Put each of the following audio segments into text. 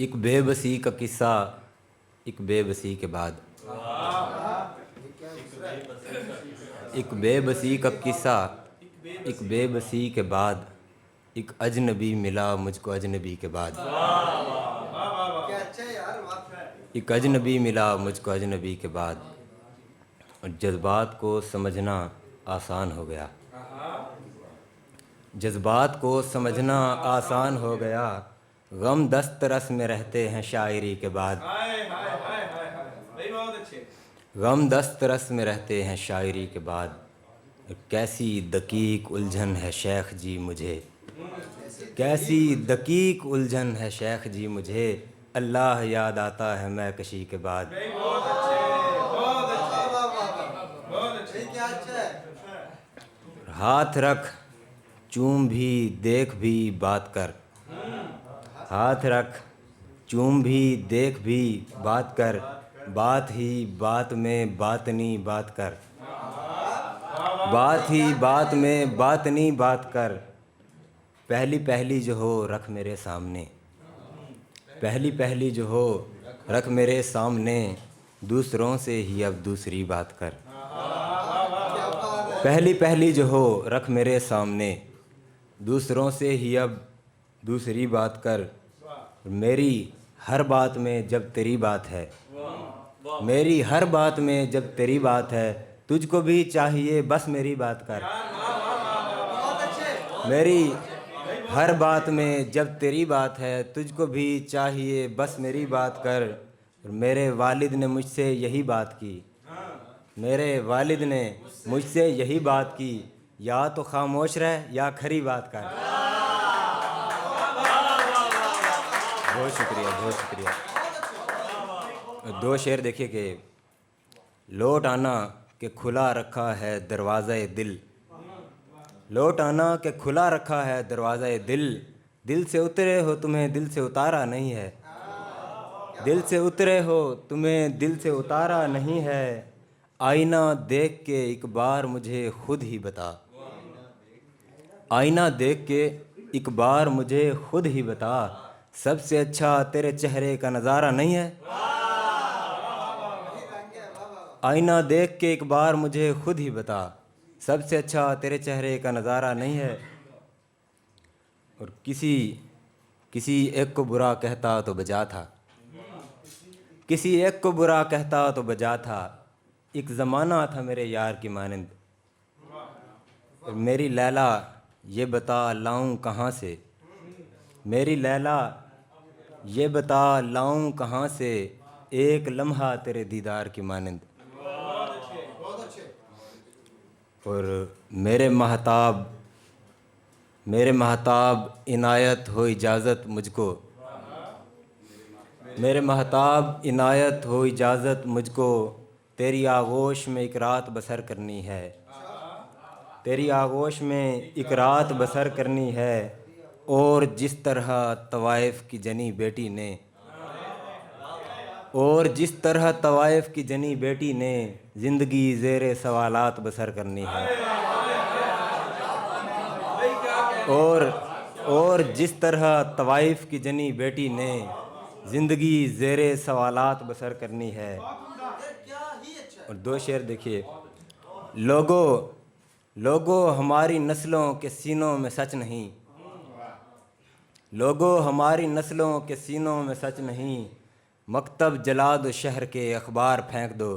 एक बेबसी का किस्सा, एक बेबसी के बाद। एक बेबसी का किस्सा, एक बेबसी के बाद। एक अजनबी मिला मुझको अजनबी के बाद। एक अजनबी मिला मुझको अजनबी के बाद। और जज्बात को समझना आसान हो गया। जज्बात को समझना आसान हो गया। गम दस्त रस में रहते हैं शायरी के बाद। गम दस्त रस में रहते हैं शायरी के बाद। कैसी दकीक उलझन है शेख जी मुझे, कैसी दकीक उलझन है शेख जी मुझे। अल्लाह याद आता है मैं कशी के बाद। हाथ रख चूम भी देख भी बात कर। हाथ रख चूम भी देख भी बात कर। बात ही बात में बातनी बात कर। बात ही बात में बातनी बात कर। पहली पहली जो हो रख मेरे सामने। पहली पहली जो हो रख मेरे सामने। दूसरों से ही अब दूसरी बात कर। पहली पहली जो हो रख मेरे सामने। दूसरों से ही अब दूसरी बात कर। मेरी हर बात में जब तेरी बात है, मेरी हर बात में जब तेरी बात है। तुझको भी चाहिए बस मेरी बात कर। मेरी हर बात में जब तेरी बात है। तुझको भी चाहिए बस मेरी बात कर। मेरे वालिद ने मुझसे यही बात की। मेरे वालिद ने मुझसे यही बात की। या तो खामोश रह या खरी बात कर। बहुत शुक्रिया, बहुत शुक्रिया। दो शेर देखिए कि लौट आना के खुला रखा है दरवाज़ा दिल। लौट आना के खुला रखा है दरवाज़ा दिल। दिल से उतरे हो तुम्हें दिल से उतारा नहीं है। दिल से उतरे हो तुम्हें दिल से उतारा नहीं है। आईना देख के एक बार मुझे खुद ही बता। आईना देख के एक बार मुझे खुद ही बता। सबसे अच्छा तेरे चेहरे का नज़ारा नहीं है। आईना देख के एक बार मुझे खुद ही बता। सबसे अच्छा तेरे चेहरे का नज़ारा नहीं है। और किसी एक को बुरा कहता तो बजा था। किसी एक को बुरा कहता तो बजा था। एक ज़माना था मेरे यार की मानंद। और मेरी लैला ये बता लाऊं कहाँ से। मेरी लैला ये बता लाऊं कहाँ से। एक लम्हा तेरे दीदार की मानंद। और मेरे महताब इनायत हो इजाज़त मुझको। मेरे महताब इनायत हो इजाज़त मुझको। तेरी आगोश में एक रात बसर करनी है। तेरी आगोश में एक रात बसर करनी है। और जिस तरह तवाइफ की जनी बेटी ने, और जिस तरह तवाइफ की जनी बेटी ने ज़िंदगी ज़ेरे सवालात बसर करनी है। और जिस तरह तवाइफ की जनी बेटी ने ज़िंदगी ज़ेरे सवालात बसर करनी है। और दो शेर देखिए। लोगों हमारी नस्लों के सीनों में सच नहीं। लोगों हमारी नस्लों के सीनों में सच नहीं। मकतब जला दो शहर के अखबार फेंक दो।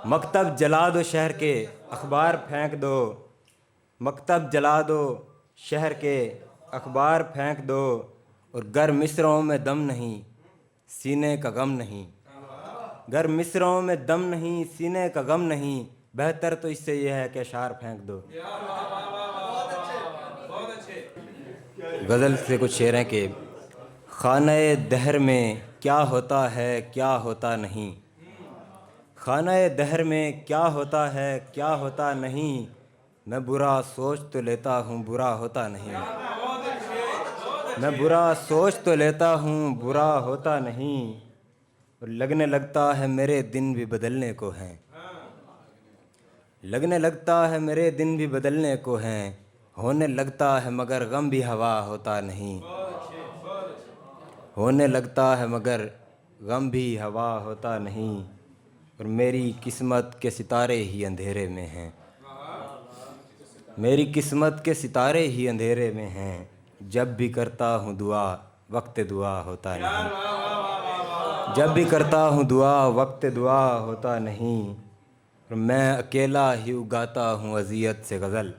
मकतब जला दो शहर के अखबार फेंक दो। मकतब जला दो शहर के अखबार फेंक दो। और गर मिस्रों में दम नहीं सीने का गम नहीं। गर मिस्रों में दम नहीं सीने का गम नहीं। बेहतर तो इससे यह है कि अशार फेंक दो। गज़ल से कुछ शेर हैं कि खाने दहर में क्या होता है क्या होता नहीं। खाने दहर में क्या होता है क्या होता नहीं। मैं बुरा सोच तो लेता हूँ बुरा होता नहीं। मैं बुरा सोच तो लेता हूँ बुरा होता नहीं। और लगने लगता है मेरे दिन भी बदलने को हैं। लगने लगता है मेरे दिन भी बदलने को हैं। होने लगता है मगर गम भी हवा होता नहीं। होने लगता है मगर गम भी हवा होता नहीं, और मेरी किस्मत के सितारे ही अंधेरे में हैं। मेरी किस्मत के सितारे ही अंधेरे में हैं। जब भी करता हूँ दुआ वक्त दुआ होता नहीं। जब भी करता हूँ दुआ वक्त दुआ होता नहीं, और मैं अकेला ही उगाता हूँ अज़ियत से गज़ल।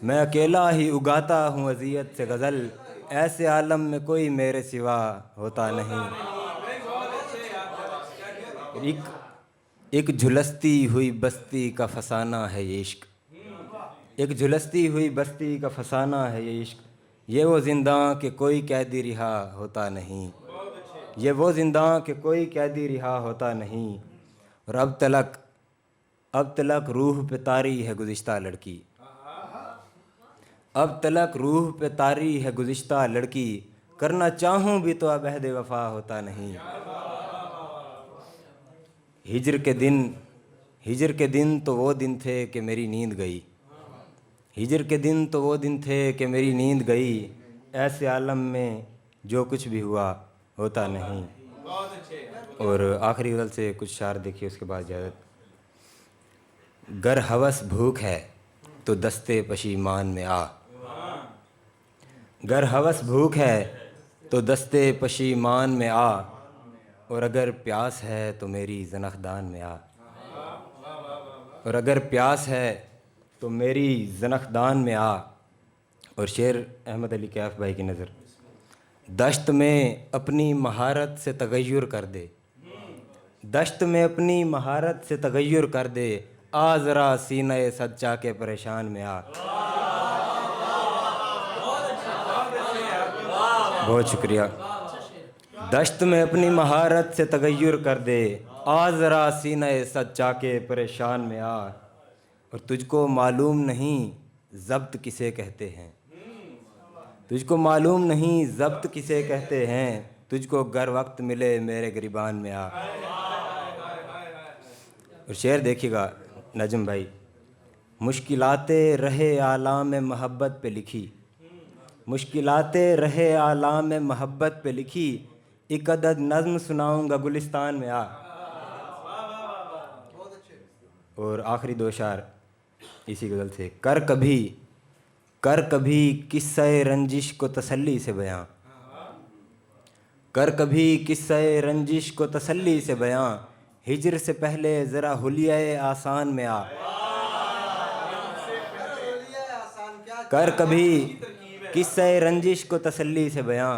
मैं अकेला ही उगाता हूँ अज़ियत से गज़ल। ऐसे आलम में कोई मेरे सिवा होता नहीं। एक झुलसती हुई बस्ती का फसाना है ये इश्क। एक झुलसती हुई बस्ती का फसाना है ये इश्क। ये वो ज़िंदां कि कोई कैदी रिहा होता नहीं। ये वो ज़िंदां कि कोई कैदी रिहा होता नहीं। और अब तलक रूह पे तारी है गुज़िश्ता लड़की। अब तलक रूह पे तारी है गुज़िश्ता लड़की। करना चाहूँ भी तो अब अहद वफ़ा होता नहीं। हिजर के दिन तो वो दिन थे कि मेरी नींद गई। हिजर के दिन तो वो दिन थे कि मेरी नींद गई। ऐसे आलम में जो कुछ भी हुआ होता नहीं। और आखिरी गज़ल से कुछ शार देखिए, उसके बाद इजाज़त। गर हवस भूख है तो दस्ते पशीमान में आ। गर हवस भूख है तो दस्ते पशीमान में आ, और अगर प्यास है तो मेरी ज़नख़दान में आ। और अगर प्यास है तो मेरी ज़नख़दान में आ। और शेर अहमद अली कैफ़ भाई की नज़र। दश्त में अपनी महारत से तग़य्युर कर दे। दश्त में अपनी महारत से तग़य्युर कर दे। आ ज़रा सीने सच्चा के परेशान में आ। बहुत शुक्रिया। दश्त में अपनी महारत से तग़य्युर कर दे। आ ज़रा सीने सच्चा के परेशान में आ। और तुझको मालूम नहीं ज़ब्त किसे कहते हैं। तुझको मालूम नहीं ज़ब्त किसे कहते हैं। तुझको गर वक्त मिले मेरे गिरबान में आ। और शेर देखिएगा नजम भाई। मुश्किलाते रहे आलाम मोहब्बत पे लिखी। मुश्किलाते रहे आलाम मोहब्बत पे लिखी। एक अदद नज़्म सुनाऊंगा गुलिस्तान में आ। और आखिरी दो शार इसी गज़ल से। कर कभी किस्से रंजिश को तसल्ली से बयां। कर कभी किस्से रंजिश को तसल्ली से बयां। हिजर से पहले ज़रा हुलिया आसान में आ। कर कभी किस्से रंजिश को तसल्ली से बयां।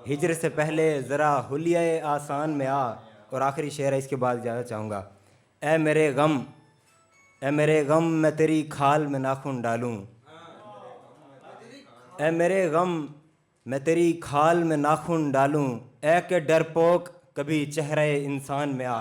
हिजर से पहले ज़रा हुलिया आसान में आ। और आखिरी शेर है, इसके बाद ज़्यादा चाहूँगा। ए मेरे गम मैं तेरी खाल में नाखून डालूं। ए मेरे गम मैं तेरी खाल में नाखून डालूं। ए के डरपोक कभी चेहरे इंसान में आ।